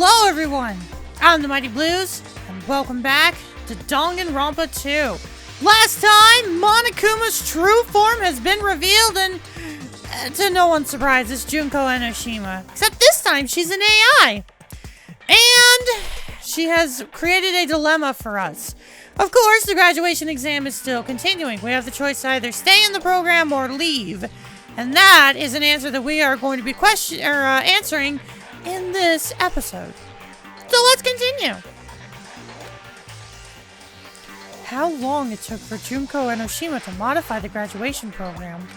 Hello everyone! I'm the Mighty Blues, and welcome back to Danganronpa 2. Last time, Monokuma's true form has been revealed and, to no one's surprise, it's Junko Enoshima. Except this time, she's an AI. And she has created a dilemma for us. Of course, the graduation exam is still continuing. We have the choice to either stay in the program or leave. And that is an answer that we are going to be answering in this episode. So let's continue. How long it took for Junko Enoshima to modify the graduation program.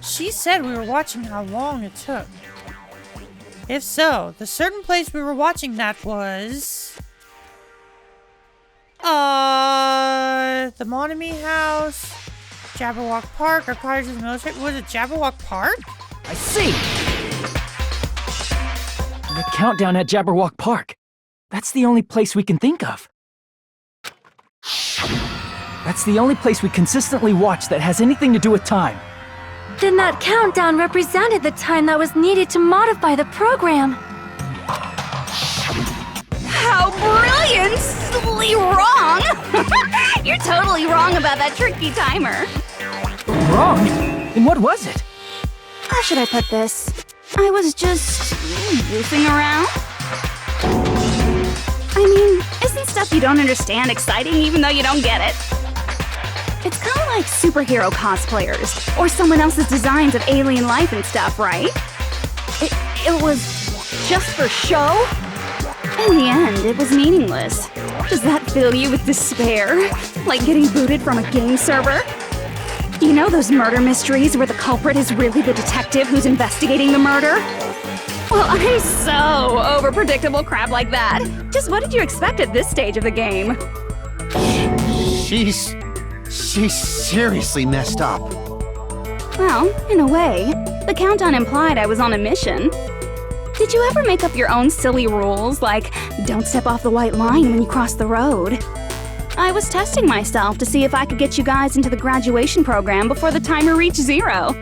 She said we were watching how long it took. If so, the certain place we were watching that was... the Monami House, Jabberwock Park, or Cottage's Military... Was it Jabberwock Park? I see! The countdown at Jabberwock Park. That's the only place we can think of. That's the only place we consistently watch that has anything to do with time. Then that countdown represented the time that was needed to modify the program. How brilliantly wrong! You're totally wrong about that tricky timer. Wrong? Then what was it? How should I put this? I was just goofing around. I mean, isn't stuff you don't understand exciting even though you don't get it? It's kind of like superhero cosplayers, or someone else's designs of alien life and stuff, right? It was just for show? In the end, it was meaningless. Does that fill you with despair? Like getting booted from a game server? You know those murder mysteries where the culprit is really the detective who's investigating the murder? Well, I'm so over predictable crap like that. Just what did you expect at this stage of the game? She's seriously messed up. Well, in a way, the countdown implied I was on a mission. Did you ever make up your own silly rules, like don't step off the white line when you cross the road? I was testing myself to see if I could get you guys into the graduation program before the timer reached 0.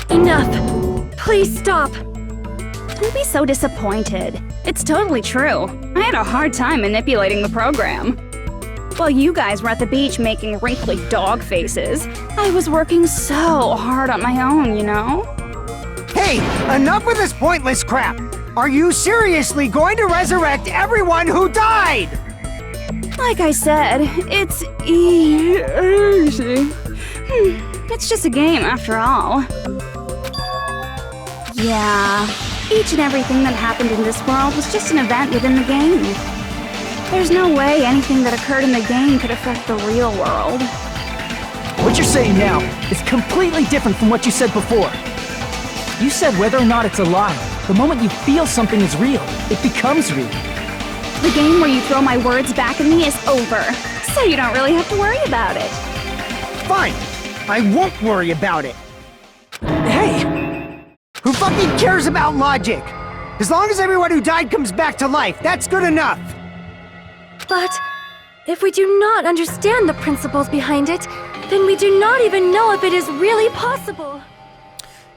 Enough! Please stop! Don't be so disappointed. It's totally true. I had a hard time manipulating the program. While you guys were at the beach making wrinkly dog faces, I was working so hard on my own, you know? Hey, enough with this pointless crap! Are you seriously going to resurrect everyone who died? Like I said, it's easy. It's just a game after all. Yeah, each and everything that happened in this world was just an event within the game. There's no way anything that occurred in the game could affect the real world. What you're saying now is completely different from what you said before. You said whether or not it's a lie, the moment you feel something is real, it becomes real. The game where you throw my words back at me is over, so you don't really have to worry about it. Fine, I won't worry about it. Hey! Who fucking cares about logic? As long as everyone who died comes back to life, that's good enough. But if we do not understand the principles behind it, then we do not even know if it is really possible.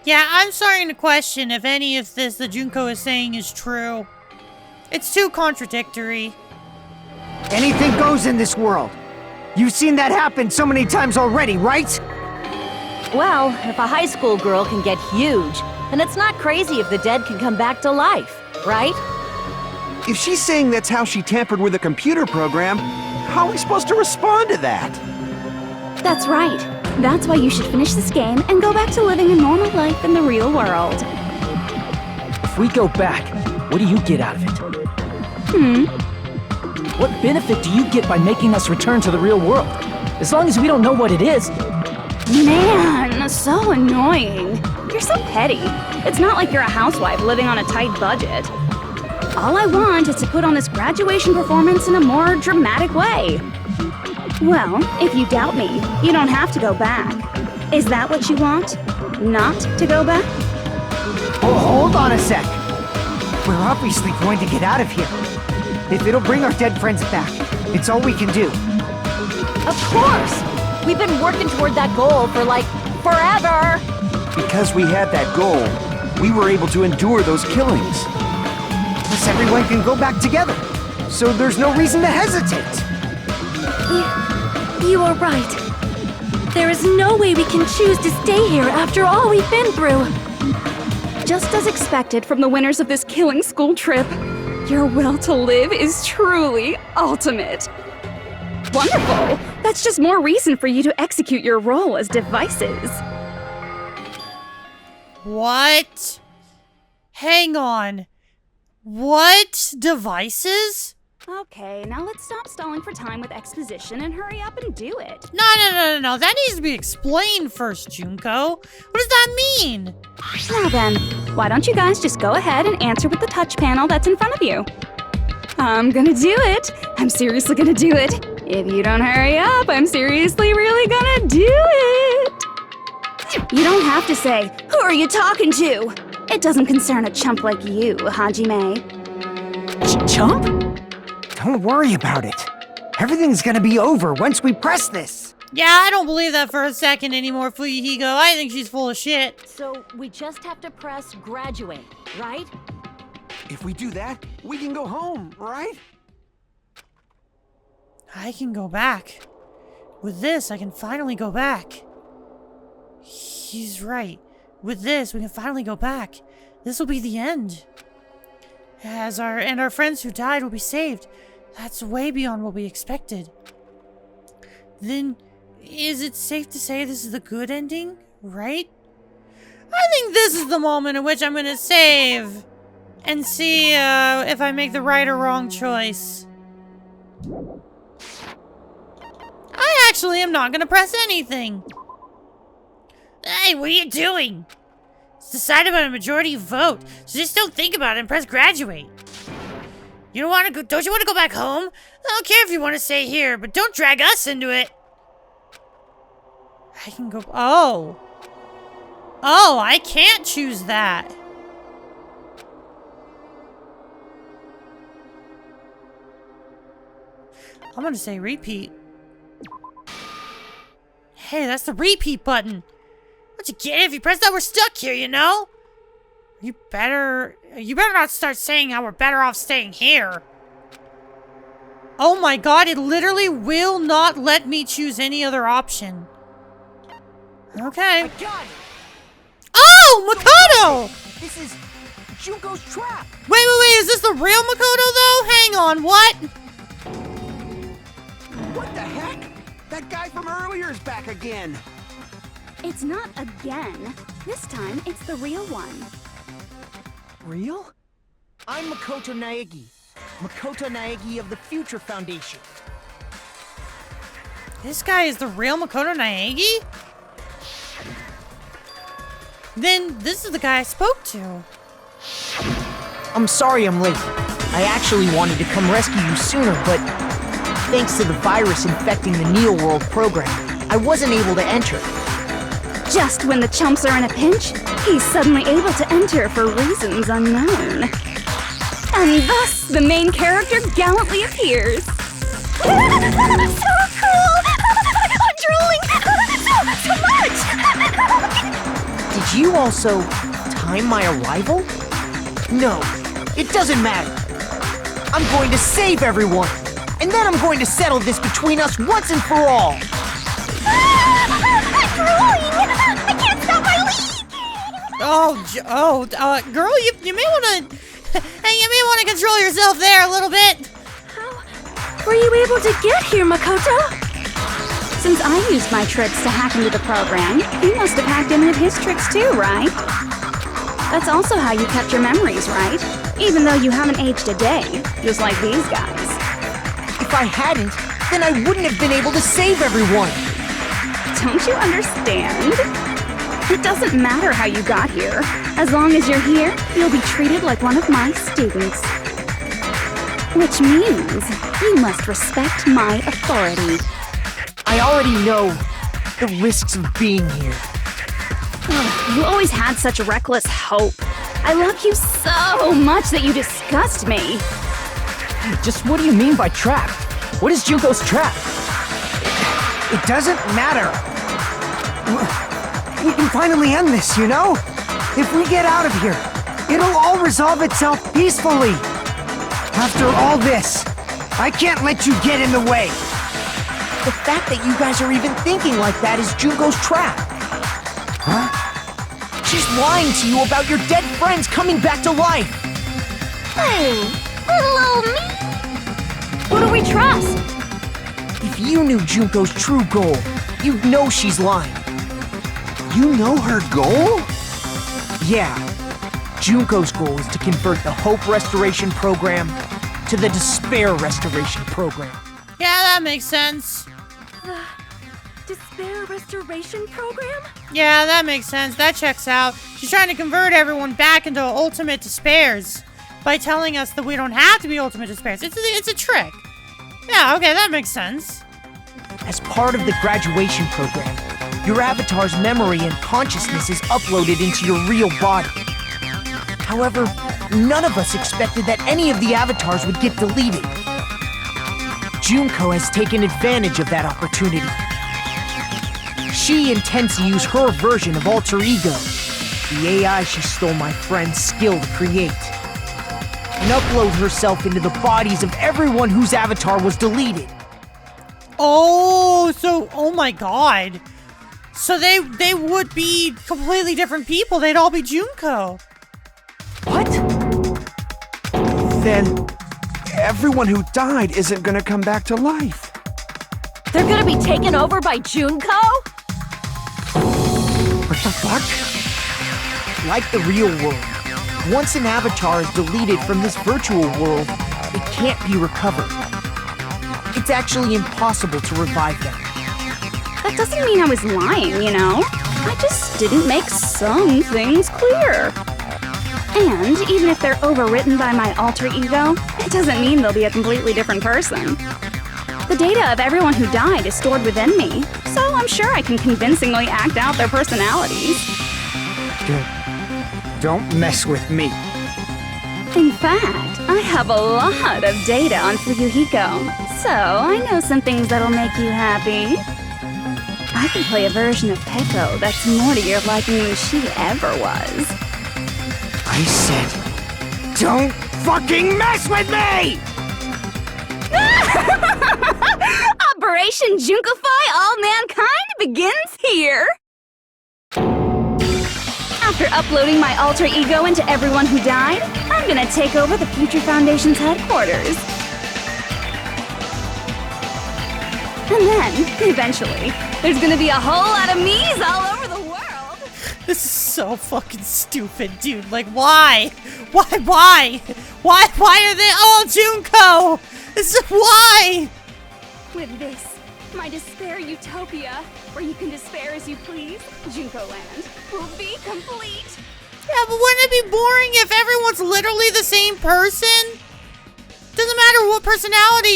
Yeah, I'm starting to question if any of this that Junko is saying is true. It's too contradictory. Anything goes in this world. You've seen that happen so many times already, right? Well, if a high school girl can get huge, then it's not crazy if the dead can come back to life, right? If she's saying that's how she tampered with a computer program, how are we supposed to respond to that? That's right. That's why you should finish this game and go back to living a normal life in the real world. If we go back, what do you get out of it? What benefit do you get by making us return to the real world? As long as we don't know what it is. Man, so annoying. You're so petty. It's not like you're a housewife living on a tight budget. All I want is to put on this graduation performance in a more dramatic way. Well, if you doubt me, you don't have to go back. Is that what you want? Not to go back? Oh, hold on a sec. We're obviously going to get out of here. If it'll bring our dead friends back, it's all we can do. Of course! We've been working toward that goal for, like, forever! Because we had that goal, we were able to endure those killings. Plus, everyone can go back together. So there's no reason to hesitate. You are right. There is no way we can choose to stay here after all we've been through. Just as expected from the winners of this killing school trip, your will to live is truly ultimate. Wonderful! That's just more reason for you to execute your role as devices. What? Hang on. What devices? Okay, now let's stop stalling for time with exposition and hurry up and do it. No. That needs to be explained first, Junko. What does that mean? Now then, why don't you guys just go ahead and answer with the touch panel that's in front of you? I'm gonna do it. I'm seriously gonna do it. If you don't hurry up, I'm seriously really gonna do it. You don't have to say, "Who are you talking to?" It doesn't concern a chump like you, Hajime. Chump? Don't worry about it. Everything's gonna be over once we press this. Yeah, I don't believe that for a second anymore, Fuyuhiko. I think she's full of shit. So we just have to press graduate, right? If we do that, we can go home, right? I can go back. With this, I can finally go back. He's right. With this, we can finally go back. This will be the end. Our friends who died will be saved. That's way beyond what we expected. Then, is it safe to say this is the good ending, right? I think this is the moment in which I'm gonna save and see if I make the right or wrong choice. I actually am not gonna press anything. Hey, what are you doing? It's decided by a majority vote, so just don't think about it and press graduate. You don't want to go? Don't you want to go back home? I don't care if you want to stay here, but don't drag us into it. I can go. Oh, I can't choose that. I'm gonna say repeat. Hey, that's the repeat button. Don't you get it? If you press that, we're stuck here, you know? You better not start saying how we're better off staying here. Oh my god, it literally will not let me choose any other option. Okay. I got it. Oh, Makoto! This is Junko's trap. Wait, is this the real Makoto though? Hang on, what? What the heck? That guy from earlier is back again. It's not again. This time, it's the real one. Real? I'm Makoto Naegi. Makoto Naegi of the Future Foundation. This guy is the real Makoto Naegi? Then this is the guy I spoke to. I'm sorry I'm late. I actually wanted to come rescue you sooner, but thanks to the virus infecting the Neo World program, I wasn't able to enter. Just when the chumps are in a pinch, he's suddenly able to enter for reasons unknown. And thus, the main character gallantly appears. So cool! I'm drooling! So much! Did you also time my arrival? No, it doesn't matter. I'm going to save everyone, and then I'm going to settle this between us once and for all. I'm drooling! I can't stop my leak! Girl, you may want to control yourself there a little bit. How were you able to get here, Makoto? Since I used my tricks to hack into the program, you must have hacked any of his tricks too, right? That's also how you kept your memories, right? Even though you haven't aged a day, just like these guys. If I hadn't, then I wouldn't have been able to save everyone. Don't you understand? It doesn't matter how you got here. As long as you're here, you'll be treated like one of my students. Which means you must respect my authority. I already know the risks of being here. You always had such reckless hope. I love you so much that you disgust me. Just what do you mean by trap? What is Junko's trap? It doesn't matter. We can finally end this, you know? If we get out of here, it'll all resolve itself peacefully. After all this, I can't let you get in the way. The fact that you guys are even thinking like that is Junko's trap. Huh? She's lying to you about your dead friends coming back to life. Hey, little old me. Who do we trust? If you knew Junko's true goal, you'd know she's lying. You know her goal? Yeah. Junko's goal is to convert the Hope Restoration Program to the Despair Restoration Program. Yeah, that makes sense. Despair Restoration Program? Yeah, that makes sense. That checks out. She's trying to convert everyone back into ultimate despairs by telling us that we don't have to be ultimate despairs. It's a trick. Yeah, okay, that makes sense. As part of the graduation program, your avatar's memory and consciousness is uploaded into your real body. However, none of us expected that any of the avatars would get deleted. Junko has taken advantage of that opportunity. She intends to use her version of Alter Ego, the AI she stole my friend's skill to create, and upload herself into the bodies of everyone whose avatar was deleted. Oh my god. So they would be completely different people. They'd all be Junko. What? Then everyone who died isn't gonna come back to life. They're gonna be taken over by Junko? What the fuck? Like the real world, once an avatar is deleted from this virtual world, it can't be recovered. It's actually impossible to revive them. That doesn't mean I was lying, you know? I just didn't make some things clear. And even if they're overwritten by my alter ego, it doesn't mean they'll be a completely different person. The data of everyone who died is stored within me, so I'm sure I can convincingly act out their personalities. Good. Don't mess with me. In fact, I have a lot of data on Fuyuhiko, so I know some things that'll make you happy. I can play a version of Peko that's more to your liking than she ever was. I said, don't fucking mess with me! Operation Junkify All Mankind begins here! After uploading my alter ego into everyone who died, I'm gonna take over the Future Foundation's headquarters. And then, eventually, there's gonna be a whole lot of me's all over the world! This is so fucking stupid, dude. Like, why? Why are they all Junko? This is why! With this, my despair utopia, where you can despair as you please, Junko Land, will be complete! Yeah, but wouldn't it be boring if everyone's literally the same person? Doesn't matter what personality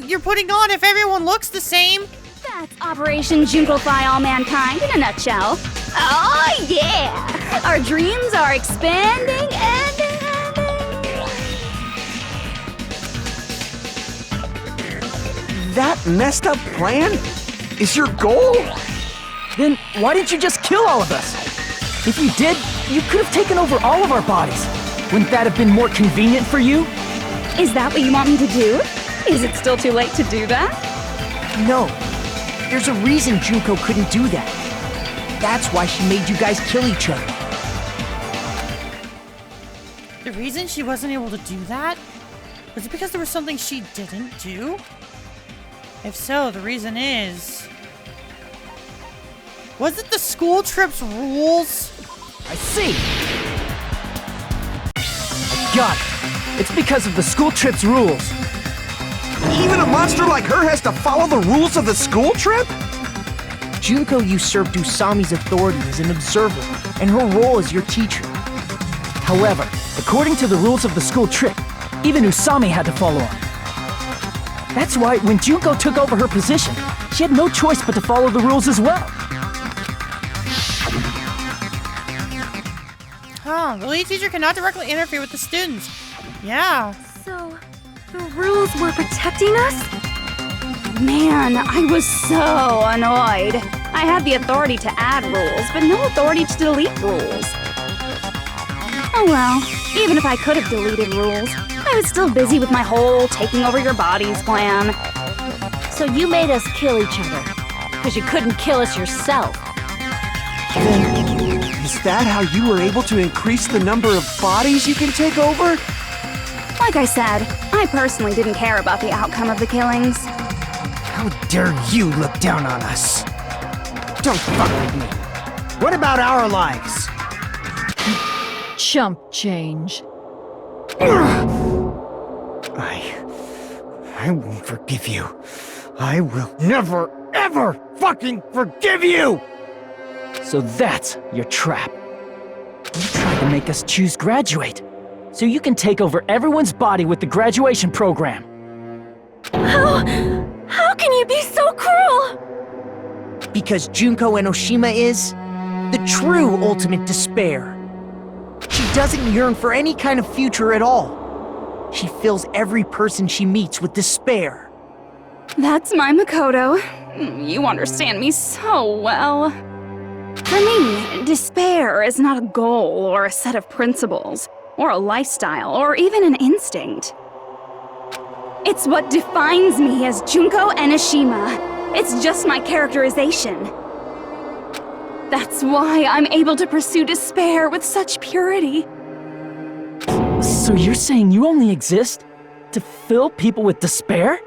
you're putting on if everyone looks the same. That's Operation Junkify All Mankind in a nutshell. Oh yeah! Our dreams are expanding and That messed up plan is your goal? Then why didn't you just kill all of us? If you did, you could have taken over all of our bodies. Wouldn't that have been more convenient for you? Is that what you want me to do? Is it still too late to do that? No. There's a reason Junko couldn't do that. That's why she made you guys kill each other. The reason she wasn't able to do that? Was it because there was something she didn't do? If so, the reason is... Was it the school trip's rules? I see. I got it. It's because of the school trip's rules. Even a monster like her has to follow the rules of the school trip? Junko usurped Usami's authority as an observer, and her role as your teacher. However, according to the rules of the school trip, even Usami had to follow on. That's why when Junko took over her position, she had no choice but to follow the rules as well. Huh, the lead teacher cannot directly interfere with the students. Yeah. So, the rules were protecting us? Man, I was so annoyed. I had the authority to add rules, but no authority to delete rules. Oh well, even if I could have deleted rules, I I was still busy with my whole taking over your bodies plan. So you made us kill each other, because you couldn't kill us yourself. Is that how you were able to increase the number of bodies you can take over? Like I said, I personally didn't care about the outcome of the killings. How dare you look down on us? Don't fuck with me. What about our lives? Chump change. I won't forgive you. I will never, ever fucking forgive you! So that's your trap. You tried to make us choose graduate, so you can take over everyone's body with the graduation program. How can you be so cruel? Because Junko Enoshima is the true ultimate despair. She doesn't yearn for any kind of future at all. She fills every person she meets with despair. That's my Makoto. You understand me so well. For me, despair is not a goal or a set of principles, or a lifestyle, or even an instinct. It's what defines me as Junko Enoshima. It's just my characterization. That's why I'm able to pursue despair with such purity. So you're saying you only exist to fill people with despair?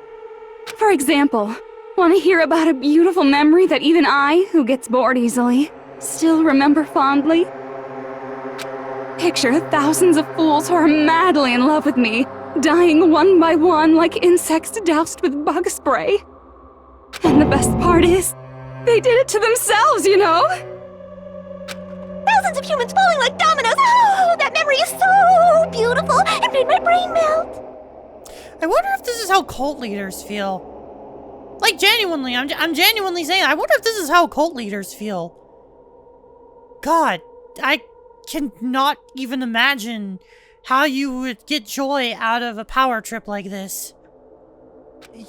For example, want to hear about a beautiful memory that even I, who gets bored easily, still remember fondly? Picture thousands of fools who are madly in love with me, dying one by one like insects doused with bug spray. And the best part is, they did it to themselves, you know? Thousands of humans falling like dominoes. Oh, that memory is so beautiful. It made my brain melt. I wonder if this is how cult leaders feel. Like, genuinely, I'm genuinely saying, I wonder if this is how cult leaders feel. God, I cannot even imagine how you would get joy out of a power trip like this.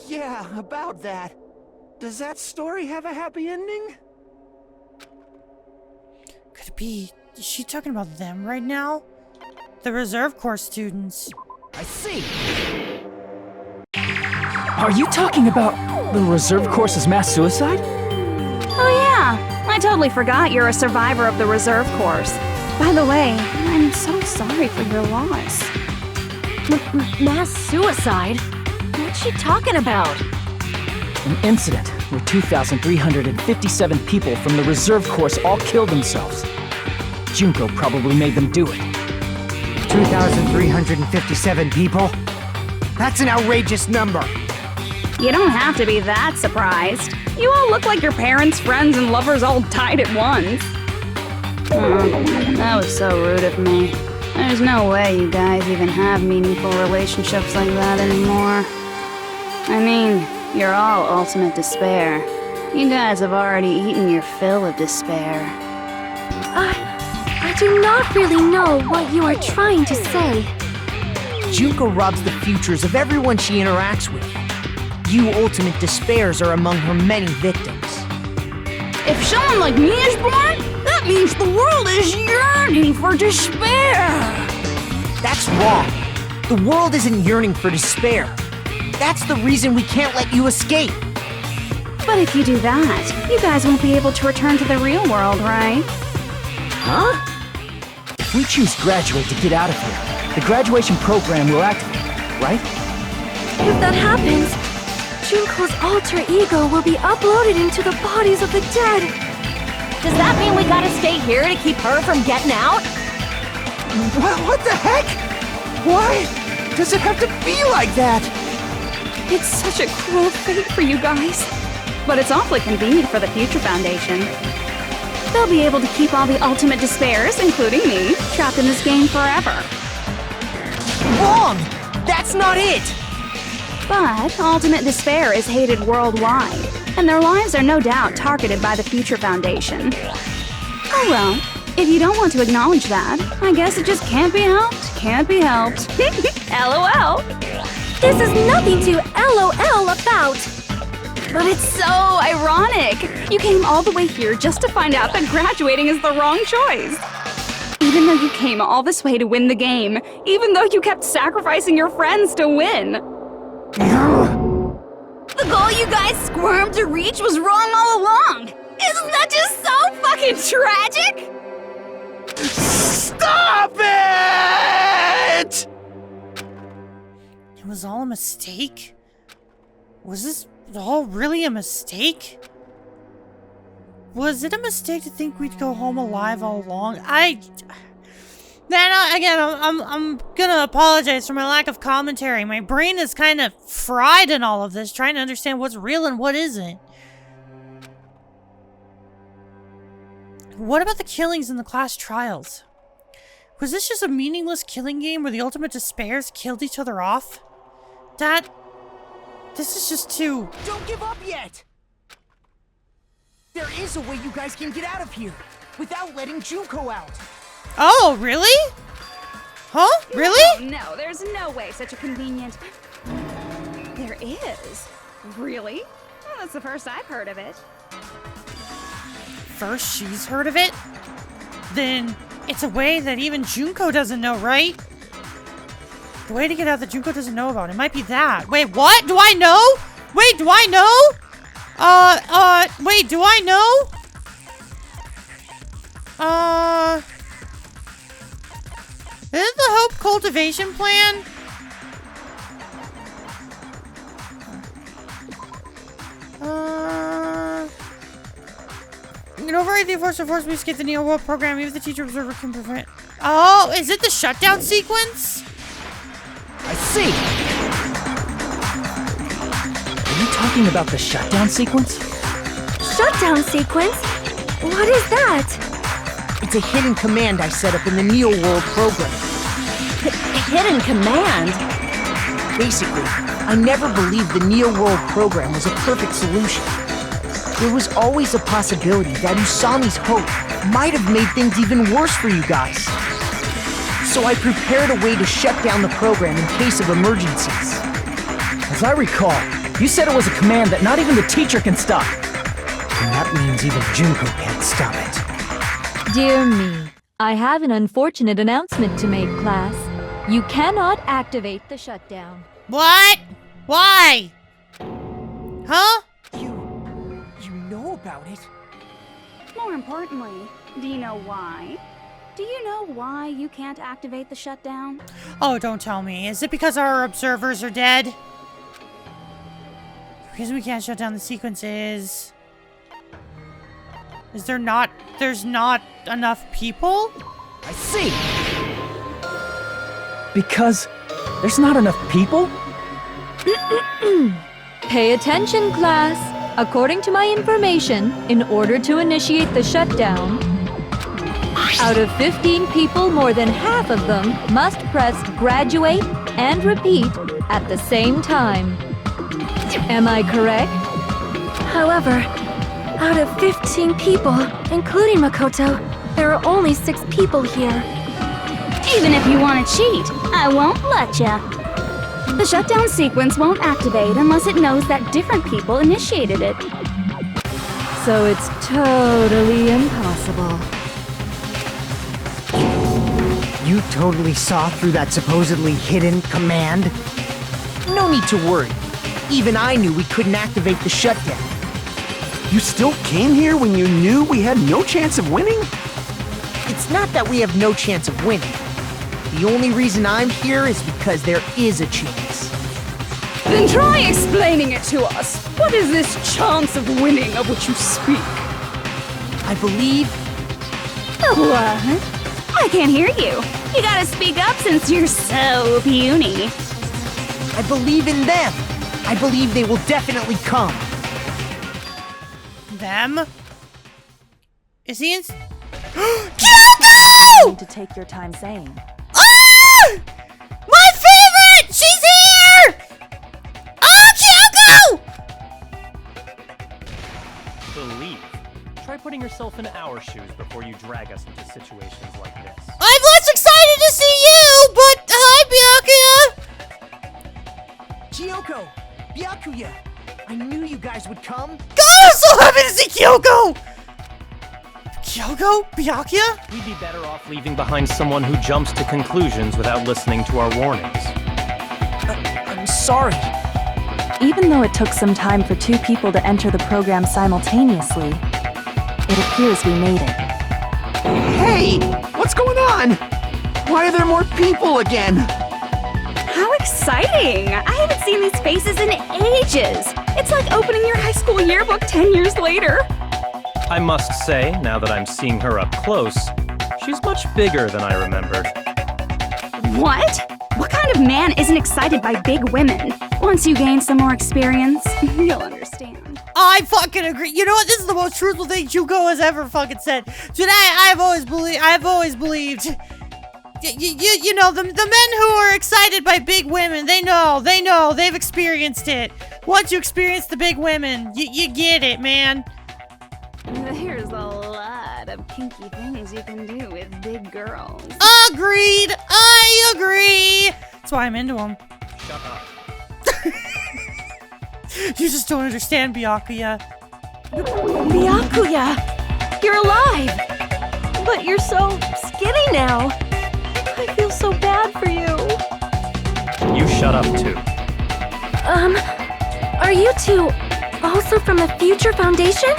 Yeah, about that. Does that story have a happy ending? Could it be... Is she talking about them right now? The reserve corps students. I see. Are you talking about the reserve course's mass suicide? Oh yeah, I totally forgot you're a survivor of the reserve course. By the way, I'm so sorry for your loss. Mass suicide? What's she talking about? An incident where 2,357 people from the reserve course all killed themselves. Junko probably made them do it. 2,357 people? That's an outrageous number. You don't have to be that surprised. You all look like your parents, friends, and lovers all died at once. That was so rude of me. There's no way you guys even have meaningful relationships like that anymore. I mean, you're all ultimate despair. You guys have already eaten your fill of despair. I do not really know what you are trying to say. Junko robs the futures of everyone she interacts with. You ultimate despairs are among her many victims. If someone like me is born, that means the world is yearning for despair. That's wrong. The world isn't yearning for despair. That's the reason we can't let you escape. But if you do that, you guys won't be able to return to the real world, right? Huh? If we choose graduate to get out of here, the graduation program will activate, right? If that happens, Junko's alter ego will be uploaded into the bodies of the dead. Does that mean we gotta stay here to keep her from getting out? What the heck? Why does it have to be like that? It's such a cruel fate for you guys. But it's awfully convenient for the Future Foundation. They'll be able to keep all the ultimate despairs, including me, trapped in this game forever. Wrong! That's not it! But ultimate despair is hated worldwide, and their lives are no doubt targeted by the Future Foundation. Oh well, if you don't want to acknowledge that, I guess it just can't be helped, can't be helped. LOL! This is nothing to LOL about. But it's so ironic! You came all the way here just to find out that graduating is the wrong choice. Even though you came all this way to win the game, even though you kept sacrificing your friends to win. The goal you guys squirmed to reach was wrong all along. Isn't that just so fucking tragic? Stop it! It was all a mistake? Was this all really a mistake? Was it a mistake to think we'd go home alive all along? I'm gonna apologize for my lack of commentary. My brain is kind of fried in all of this, trying to understand what's real and what isn't. What about the killings in the class trials? Was this just a meaningless killing game where the ultimate despairs killed each other off? This is just too... Don't give up yet! There is a way you guys can get out of here without letting Junko out. Oh, really? Huh? Really? No, there's no way such a convenient... There is. Really? Well, that's the first I've heard of it. First she's heard of it? Then it's a way that even Junko doesn't know, right? The way to get out that Junko doesn't know about. It might be that. Wait, what? Do I know? Wait, do I know? Wait, do I know? Is it the Hope Cultivation Plan? You can override the force me to escape the Neo World program, even if the teacher observer can prevent. Oh, is it the Shutdown Sequence? I see. Are you talking about the Shutdown Sequence? Shutdown Sequence? What is that? It's a hidden command I set up in the Neo World program. Hidden command? Basically, I never believed the Neo World program was a perfect solution. There was always a possibility that Usami's hope might have made things even worse for you guys. So I prepared a way to shut down the program in case of emergencies. As I recall, you said it was a command that not even the teacher can stop. And that means even Junko can't stop it. Dear me, I have an unfortunate announcement to make, class. You cannot activate the shutdown. What? Why? Huh? You know about it? More importantly, do you know why? Do you know why you can't activate the shutdown? Oh, don't tell me. Is it because our observers are dead? Because we can't shut down the sequences. There's not enough people? I see. Because there's not enough people? Pay attention, class. According to my information, in order to initiate the shutdown, out of 15 people, more than half of them must press graduate and repeat at the same time. Am I correct? However, out of 15 people, including Makoto, there are only 6 people here. Even if you want to cheat, I won't let ya. The shutdown sequence won't activate unless it knows that different people initiated it. So it's totally impossible. You totally saw through that supposedly hidden command? No need to worry. Even I knew we couldn't activate the shutdown. You still came here when you knew we had no chance of winning? It's not that we have no chance of winning. The only reason I'm here is because there is a chance. Then try explaining it to us. What is this chance of winning of which you speak? I believe... What? I can't hear you. You gotta speak up since you're so puny. I believe in them. I believe they will definitely come. Them? Is he in... You Kyoko! need to take your time saying. Ah! My favorite! She's here! Oh, Kyoko! Believe. Try putting yourself in our shoes before you drag us into situations like this. I'm less excited to see you, but hi, Byakuya! Kyoko! Byakuya! I knew you guys would come! God, I'm so happy to see Kyoko! Hyogo? Byakuya? We'd be better off leaving behind someone who jumps to conclusions without listening to our warnings. I'm sorry. Even though it took some time for two people to enter the program simultaneously, it appears we made it. Hey! What's going on? Why are there more people again? How exciting! I haven't seen these faces in ages. It's like opening your high school yearbook 10 years later. I must say, now that I'm seeing her up close, she's much bigger than I remembered. What? What kind of man isn't excited by big women? Once you gain some more experience, you'll understand. I fucking agree. You know what? This is the most truthful thing Juko has ever fucking said. Today, I've always believed. You know, the men who are excited by big women, they know, they've experienced it. Once you experience the big women, you get it, man. There's a lot of kinky things you can do with big girls. Agreed. I agree. That's why I'm into them. Shut up. You just don't understand, Byakuya. Byakuya! You're alive! But you're so skinny now. I feel so bad for you. You shut up, too. Are you two also from the Future Foundation?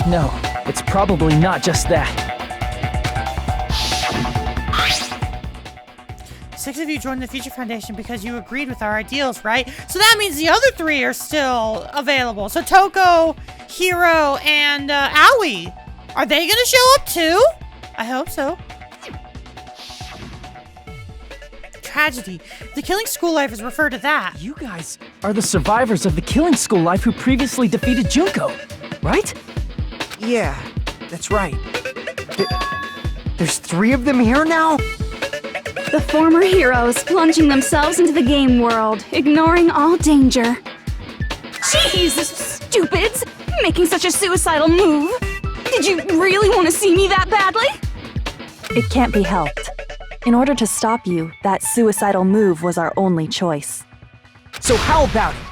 No, it's probably not just that. 6 of you joined the Future Foundation because you agreed with our ideals, right? So that means the other 3 are still available. So Toko, Hiro, and Aoi. Are they gonna show up too? I hope so. Tragedy. The Killing School Life is referred to that. You guys are the survivors of the Killing School Life who previously defeated Junko, right? Yeah, that's right. There's 3 of them here now? The former heroes plunging themselves into the game world, ignoring all danger. Jeez, stupids! Making such a suicidal move! Did you really want to see me that badly? It can't be helped. In order to stop you, that suicidal move was our only choice. So how about it?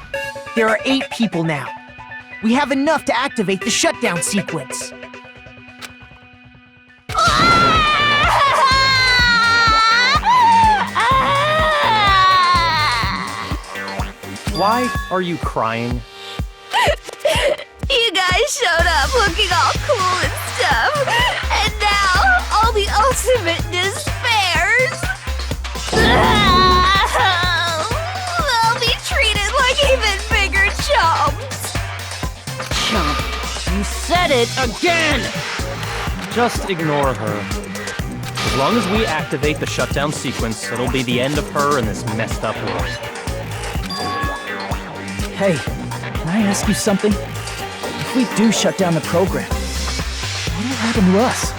There are 8 people now. We have enough to activate the shutdown sequence. Why are you crying? You guys showed up looking all cool and stuff, and now all the ultimate despairs. They'll be treated like even bigger chumps. Chump, you said it again! Just ignore her. As long as we activate the shutdown sequence, it'll be the end of her in this messed up world. Hey, can I ask you something? If we do shut down the program, what'll happen to us?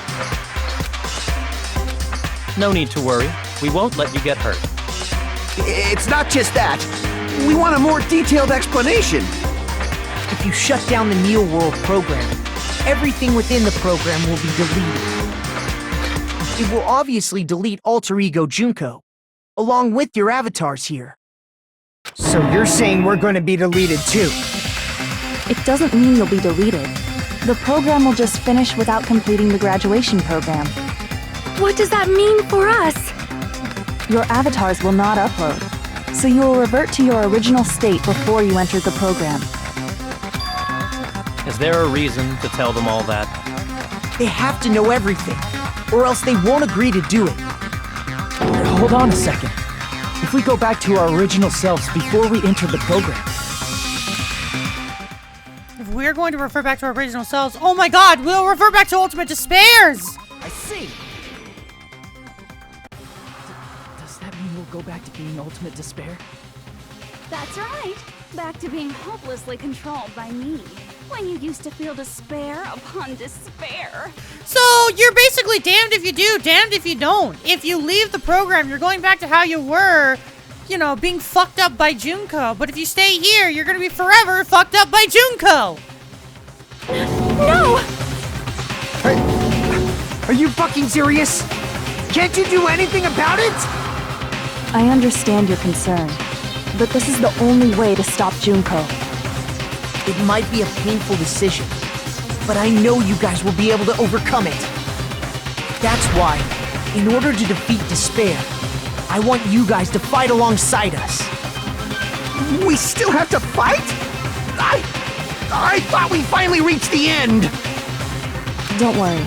No need to worry. We won't let you get hurt. It's not just that. We want a more detailed explanation. If you shut down the Neo World program, everything within the program will be deleted. It will obviously delete Alter Ego Junko, along with your avatars here. So you're saying we're going to be deleted too? It doesn't mean you'll be deleted. The program will just finish without completing the graduation program. What does that mean for us? Your avatars will not upload, so you will revert to your original state before you enter the program. Is there a reason to tell them all that? They have to know everything, or else they won't agree to do it. Hold on a second. If we go back to our original selves before we enter the program... If we're going to refer back to our original selves, oh my god, we'll refer back to Ultimate Despairs! I see. Does that mean we'll go back to being Ultimate Despair? That's right. Back to being hopelessly controlled by me. When you used to feel despair upon despair. So, you're basically damned if you do, damned if you don't. If you leave the program, you're going back to how you were, you know, being fucked up by Junko. But if you stay here, you're gonna be forever fucked up by Junko! No! Are you fucking serious? Can't you do anything about it? I understand your concern, but this is the only way to stop Junko. It might be a painful decision, but I know you guys will be able to overcome it. That's why, in order to defeat despair, I want you guys to fight alongside us. We still have to fight? I thought we finally reached the end! Don't worry.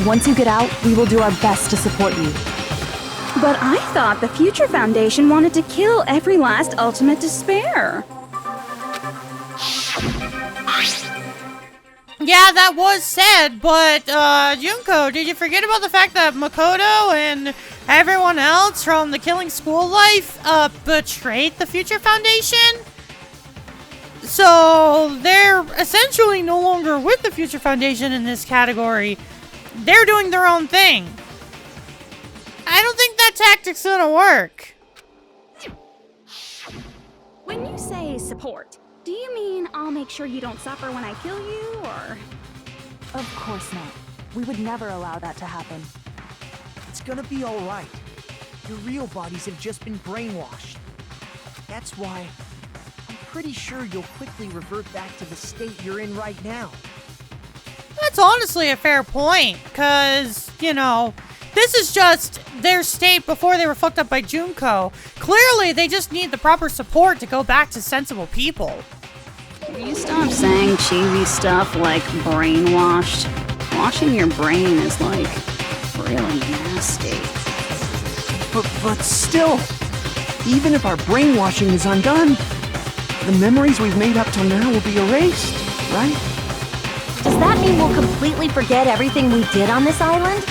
Once you get out, we will do our best to support you. But I thought the Future Foundation wanted to kill every last ultimate despair. Yeah, that was said, but, Junko, did you forget about the fact that Makoto and everyone else from the Killing School Life, betrayed the Future Foundation? So, they're essentially no longer with the Future Foundation in this category. They're doing their own thing. I don't think that tactic's gonna work. When you say support, do you mean I'll make sure you don't suffer when I kill you, or...? Of course not. We would never allow that to happen. It's gonna be alright. Your real bodies have just been brainwashed. That's why I'm pretty sure you'll quickly revert back to the state you're in right now. That's honestly a fair point, because, you know, this is just their state before they were fucked up by Junko. Clearly, they just need the proper support to go back to sensible people. Can you stop saying cheesy stuff like brainwashed? Washing your brain is, like, really nasty. But still, even if our brainwashing is undone, the memories we've made up till now will be erased, right? Does that mean we'll completely forget everything we did on this island?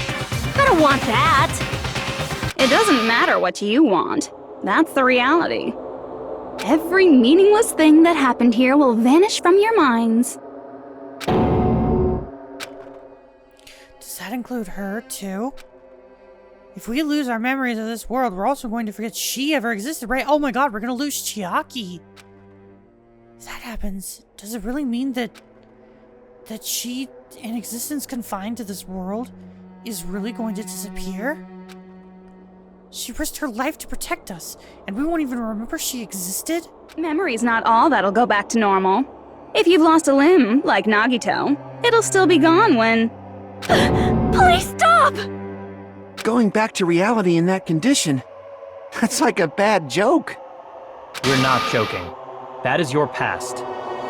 I don't want that! It doesn't matter what you want. That's the reality. Every meaningless thing that happened here will vanish from your minds. Does that include her, too? If we lose our memories of this world, we're also going to forget she ever existed, right? Oh my god, we're gonna lose Chiaki. If that happens, does it really mean that she, an existence confined to this world, is really going to disappear? She risked her life to protect us, and we won't even remember she existed? Memory's not all that'll go back to normal. If you've lost a limb, like Nagito, it'll still be gone when... Please stop! Going back to reality in that condition, that's like a bad joke. We're not joking. That is your past.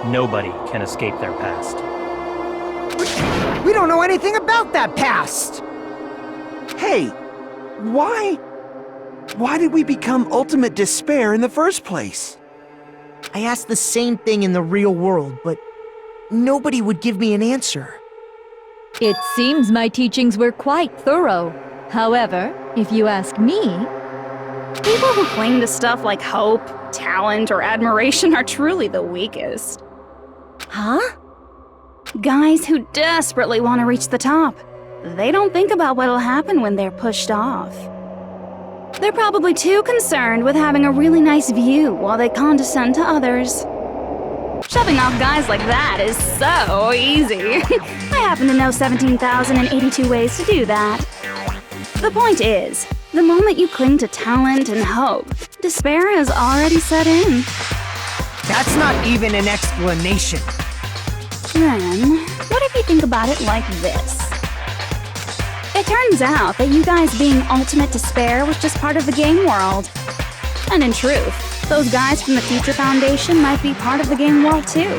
Nobody can escape their past. We don't know anything about that past! Hey, why did we become ultimate despair in the first place? I asked the same thing in the real world, but nobody would give me an answer. It seems my teachings were quite thorough. However, if you ask me... People who cling to stuff like hope, talent, or admiration are truly the weakest. Huh? Guys who desperately want to reach the top. They don't think about what'll happen when they're pushed off. They're probably too concerned with having a really nice view while they condescend to others. Shoving off guys like that is so easy. I happen to know 17,082 ways to do that. The point is, the moment you cling to talent and hope, despair has already set in. That's not even an explanation. Then, what if you think about it like this? It turns out that you guys being ultimate despair was just part of the game world. And in truth, those guys from the Future Foundation might be part of the game world too.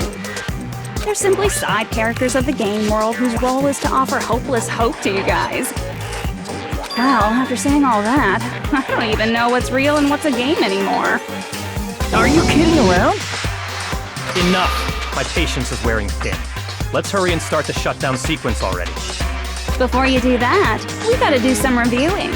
They're simply side characters of the game world whose role is to offer hopeless hope to you guys. Well, after saying all that, I don't even know what's real and what's a game anymore. Are you kidding around? Enough! My patience is wearing thin. Let's hurry and start the Shutdown Sequence already. Before you do that, we gotta do some reviewing.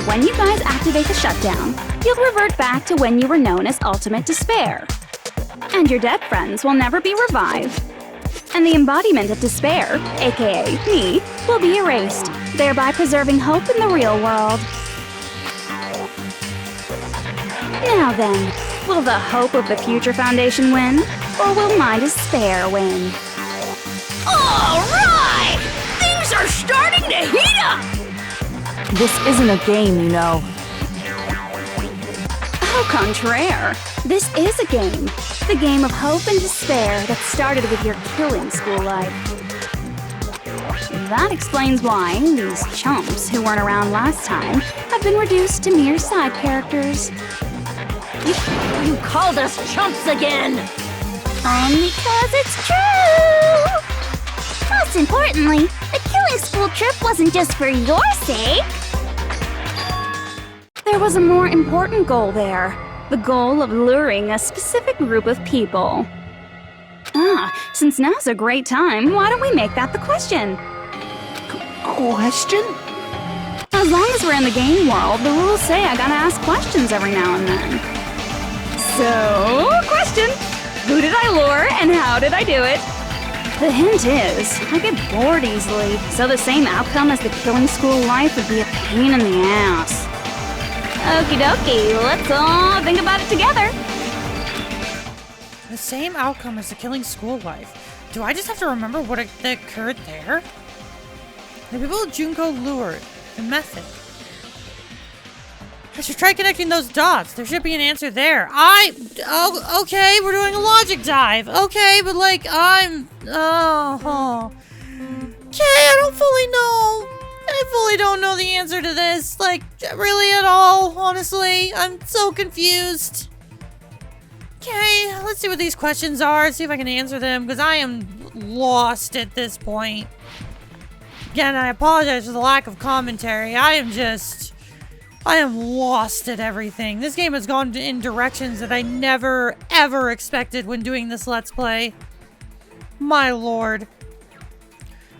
When you guys activate the shutdown, you'll revert back to when you were known as Ultimate Despair. And your dead friends will never be revived. And the embodiment of despair, aka me, will be erased, thereby preserving hope in the real world. Now then, will the hope of the Future Foundation win, or will my despair win? All right! Things are starting to heat up! This isn't a game, you know. Au contraire. This is a game. The game of hope and despair that started with your killing school life. That explains why these chumps who weren't around last time have been reduced to mere side characters. You called us chumps again! Because it's true! Most importantly, the killing school trip wasn't just for your sake. There was a more important goal there. The goal of luring a specific group of people. Since now's a great time, why don't we make that the question? Question? As long as we're in the game world, the rules say I gotta ask questions every now and then. So, question! Who did I lure and how did I do it? The hint is, I get bored easily, so the same outcome as the killing school life would be a pain in the ass. Okie dokie, let's all think about it together. The same outcome as the killing school life. Do I just have to remember what occurred there? The people Junko lured. The method. I should try connecting those dots. There should be an answer there. Okay, we're doing a logic dive. Okay, but like, Okay, I don't fully know. I fully don't know the answer to this. Like, really at all, honestly. I'm so confused. Okay, let's see what these questions are. See if I can answer them, because I am lost at this point. Again, I apologize for the lack of commentary. I am lost at everything. This game has gone in directions that I never, ever expected when doing this Let's Play. My lord.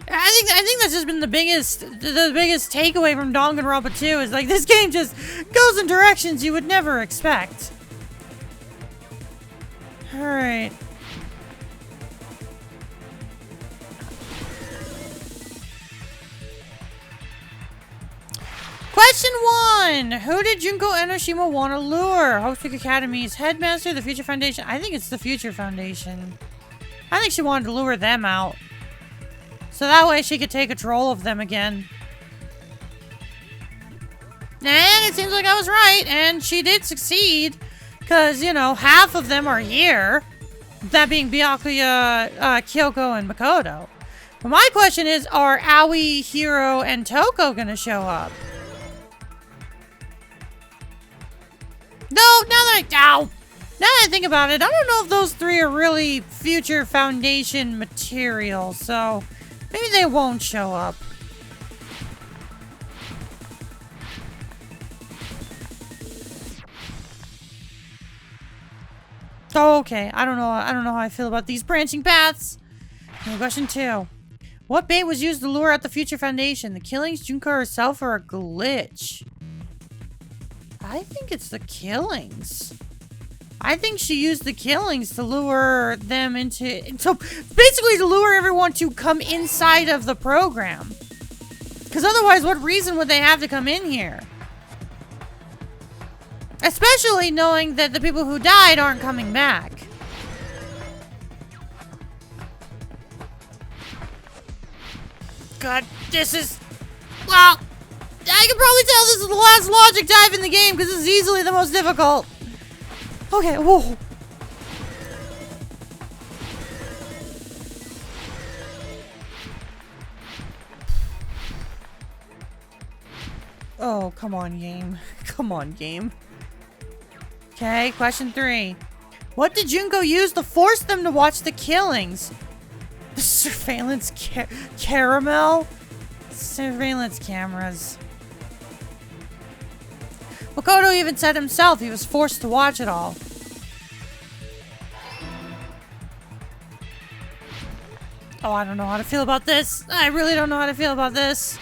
I think that's just been the biggest takeaway from Danganronpa 2 is like this game just goes in directions you would never expect. Alright. Question 1! Who did Junko Enoshima want to lure? Hope's Academy's headmaster, the Future Foundation? I think it's the Future Foundation. I think she wanted to lure them out. So that way she could take control of them again. And it seems like I was right, and she did succeed. Because, you know, half of them are here. That being Byakuya, Kyoko, and Makoto. But my question is, are Aoi, Hiro, and Toko gonna show up? No, now that I think about it, I don't know if those three are really Future Foundation material, so maybe they won't show up. Oh, okay. I don't know how I feel about these branching paths. Okay, question 2. What bait was used to lure out the Future Foundation? The killings, Junko herself, or a glitch? I think it's the killings. I think she used the killings to lure them into... So, basically to lure everyone to come inside of the program. Because otherwise, what reason would they have to come in here? Especially knowing that the people who died aren't coming back. God, this is... Well, I can probably tell this is the last logic dive in the game because this is easily the most difficult. Okay, whoa. Oh, come on, game. Come on, game. Okay, question 3. What did Junko use to force them to watch the killings? The surveillance caramel? Surveillance cameras. Makoto even said himself he was forced to watch it all. Oh, I don't know how to feel about this. I really don't know how to feel about this.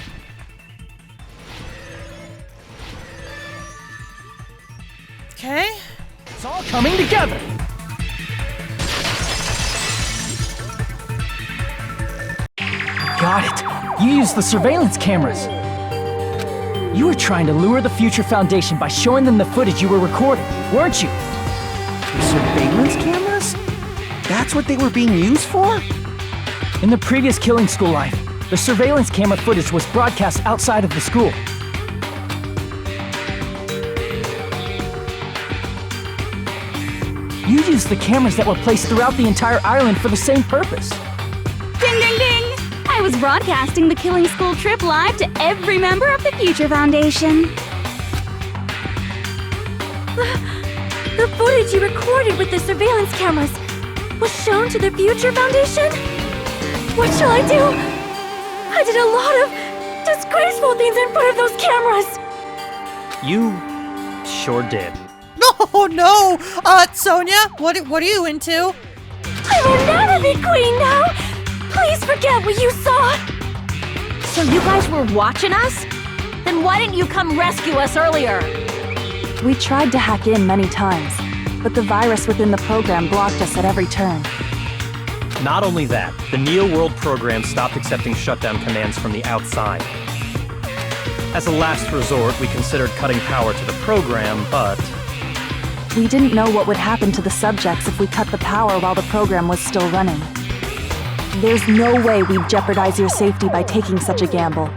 Okay. It's all coming together. Got it. You used the surveillance cameras. You were trying to lure the Future Foundation by showing them the footage you were recording, weren't you? The surveillance cameras? That's what they were being used for? In the previous killing school life, the surveillance camera footage was broadcast outside of the school. You used the cameras that were placed throughout the entire island for the same purpose. Ding ding ding! I was broadcasting the Killing School trip live to every member of the Future Foundation. The footage you recorded with the surveillance cameras was shown to the Future Foundation? What shall I do? I did a lot of disgraceful things in front of those cameras! You sure did. Oh no! Sonia, what are you into? I'm an anime queen now! Please forget what you saw! So you guys were watching us? Then why didn't you come rescue us earlier? We tried to hack in many times, but the virus within the program blocked us at every turn. Not only that, the Neo World program stopped accepting shutdown commands from the outside. As a last resort, we considered cutting power to the program, but... We didn't know what would happen to the subjects if we cut the power while the program was still running. There's no way we'd jeopardize your safety by taking such a gamble.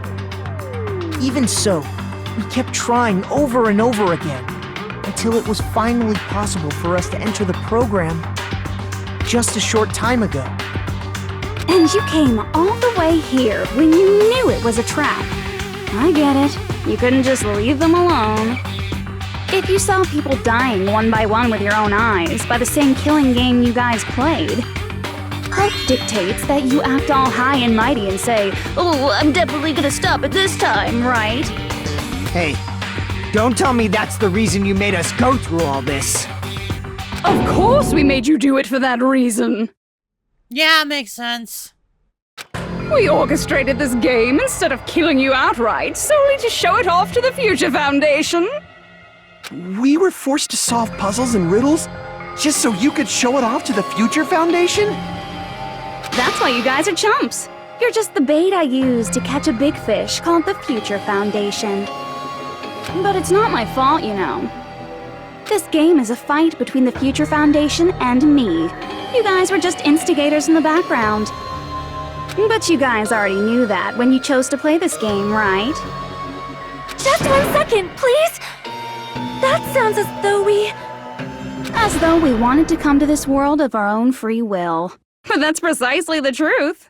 Even so, we kept trying over and over again, until it was finally possible for us to enter the program just a short time ago. And you came all the way here when you knew it was a trap. I get it. You couldn't just leave them alone. If you saw people dying one by one with your own eyes by the same killing game you guys played, hope dictates that you act all high and mighty and say, "Oh, I'm definitely gonna stop it this time," right? Hey, don't tell me that's the reason you made us go through all this. Of course we made you do it for that reason. Yeah, makes sense. We orchestrated this game instead of killing you outright, solely to show it off to the Future Foundation. We were forced to solve puzzles and riddles just so you could show it off to the Future Foundation? That's why you guys are chumps. You're just the bait I use to catch a big fish called the Future Foundation. But it's not my fault, you know. This game is a fight between the Future Foundation and me. You guys were just instigators in the background. But you guys already knew that when you chose to play this game, right? Just 1 second, please! That sounds as though we wanted to come to this world of our own free will. But that's precisely the truth.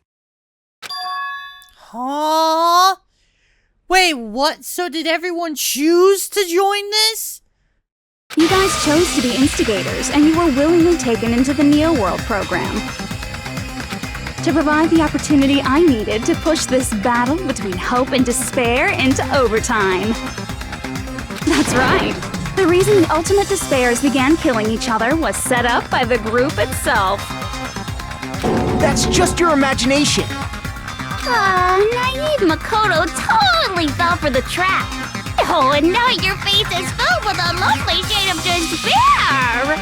Huh? Wait, what? So did everyone choose to join this? You guys chose to be instigators, and you were willingly taken into the Neo World program. To provide the opportunity I needed to push this battle between hope and despair into overtime. That's right. The reason the ultimate despairs began killing each other was set up by the group itself. That's just your imagination. Naive Makoto totally fell for the trap. Oh, and now your face is filled with a lovely shade of despair!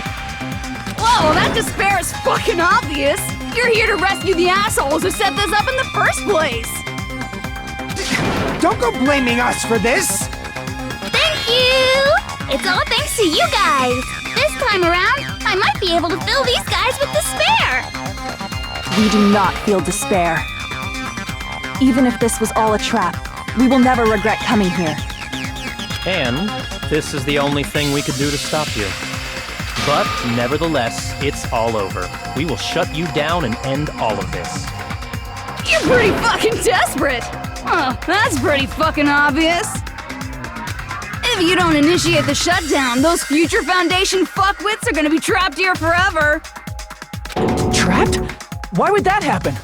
Whoa, that despair is fucking obvious! You're here to rescue the assholes who set this up in the first place! Don't go blaming us for this! Thank you! It's all thanks to you guys! This time around, I might be able to fill these guys with despair! We do not feel despair. Even if this was all a trap, we will never regret coming here. And this is the only thing we could do to stop you. But nevertheless, it's all over. We will shut you down and end all of this. You're pretty fucking desperate! Oh, that's pretty fucking obvious. If you don't initiate the shutdown, those Future Foundation fuckwits are gonna be trapped here forever. Trapped? Why would that happen?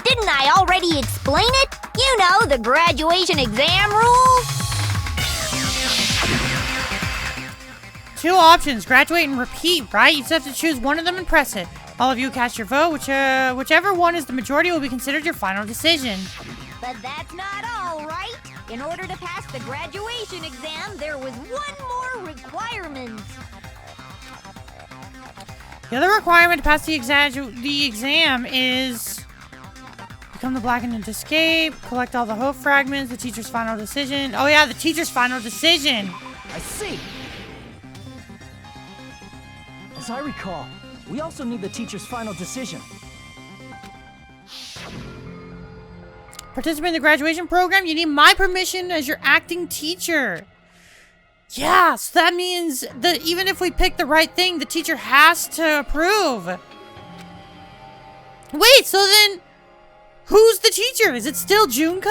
Didn't I already explain it? You know, the graduation exam rules. 2 options, graduate and repeat, right? You just have to choose one of them and press it. All of you cast your vote, whichever one is the majority will be considered your final decision. But that's not all, right? In order to pass the graduation exam, there was one more requirement. The other requirement to pass the exam is become the blackened escape, collect all the hope fragments, the teacher's final decision. Oh yeah, the teacher's final decision. I see. As I recall, we also need the teacher's final decision. Participate in the graduation program, you need my permission as your acting teacher. Yeah, so that means that even if we pick the right thing, the teacher has to approve. Wait, so then who's the teacher? Is it still Junko?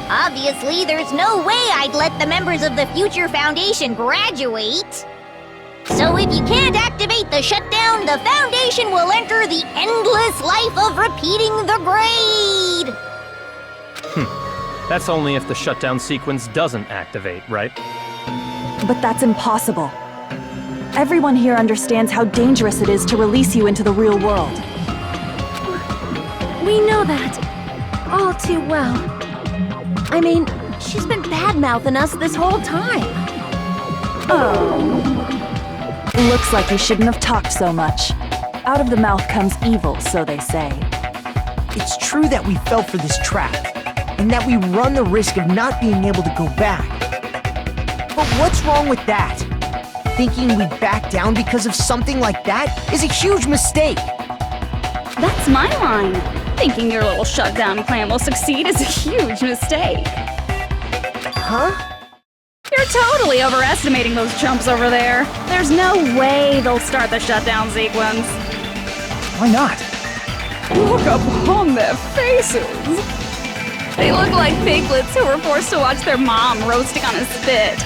Obviously, there's no way I'd let the members of the Future Foundation graduate. So if you can't activate the shutdown, the Foundation will enter the endless life of repeating the grade. That's only if the shutdown sequence doesn't activate, right? But that's impossible. Everyone here understands how dangerous it is to release you into the real world. We know that all too well. I mean, she's been bad-mouthing us this whole time. Looks like you shouldn't have talked so much. Out of the mouth comes evil, so they say. It's true that we fell for this trap, and that we run the risk of not being able to go back. But what's wrong with that? Thinking we'd back down because of something like that is a huge mistake. That's my line. Thinking your little shutdown plan will succeed is a huge mistake. Huh? You're totally overestimating those chumps over there. There's no way they'll start the shutdown sequence. Why not? Look upon their faces. They look like piglets who were forced to watch their mom roasting on a spit.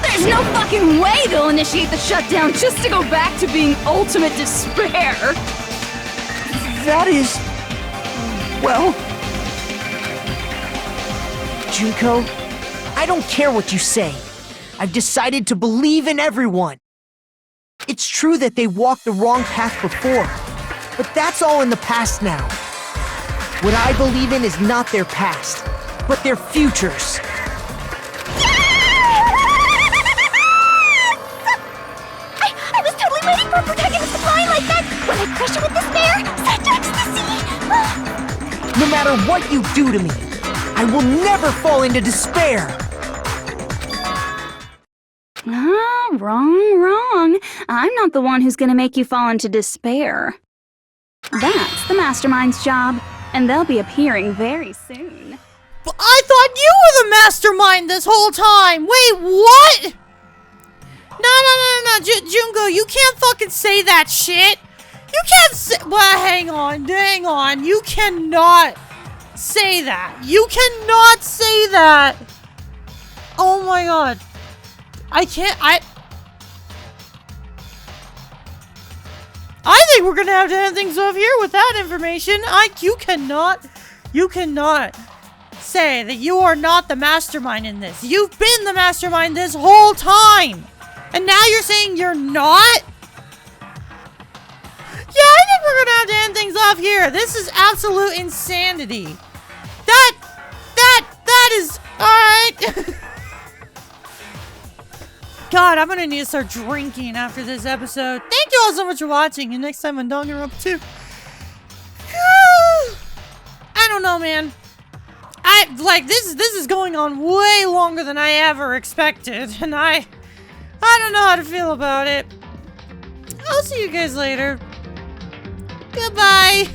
There's no fucking way they'll initiate the shutdown just to go back to being ultimate despair. That is... well... Junko, I don't care what you say. I've decided to believe in everyone. It's true that they walked the wrong path before, but that's all in the past now. What I believe in is not their past, but their futures. I was totally waiting for a protagonist to fly like that when I crushed you with despair, set to ecstasy. No matter what you do to me, I will never fall into despair. Wrong. I'm not the one who's gonna make you fall into despair. That's the Mastermind's job, and they'll be appearing very soon. But I thought you were the mastermind this whole time! Wait, what? No, Junko, you can't fucking say that shit! You can't say- well, hang on. You cannot say that. You cannot say that! Oh my god. I think we're gonna have to end things off here with that information. You cannot say that you are not the mastermind in this. You've been the mastermind this whole time! And now you're saying you're not? Yeah, I think we're gonna have to end things off here. This is absolute insanity. That is, alright. God, I'm gonna need to start drinking after this episode. Thank you all so much for watching, and next time on Danganronpa 2. I don't know, man. This is going on way longer than I ever expected, and I don't know how to feel about it. I'll see you guys later. Goodbye.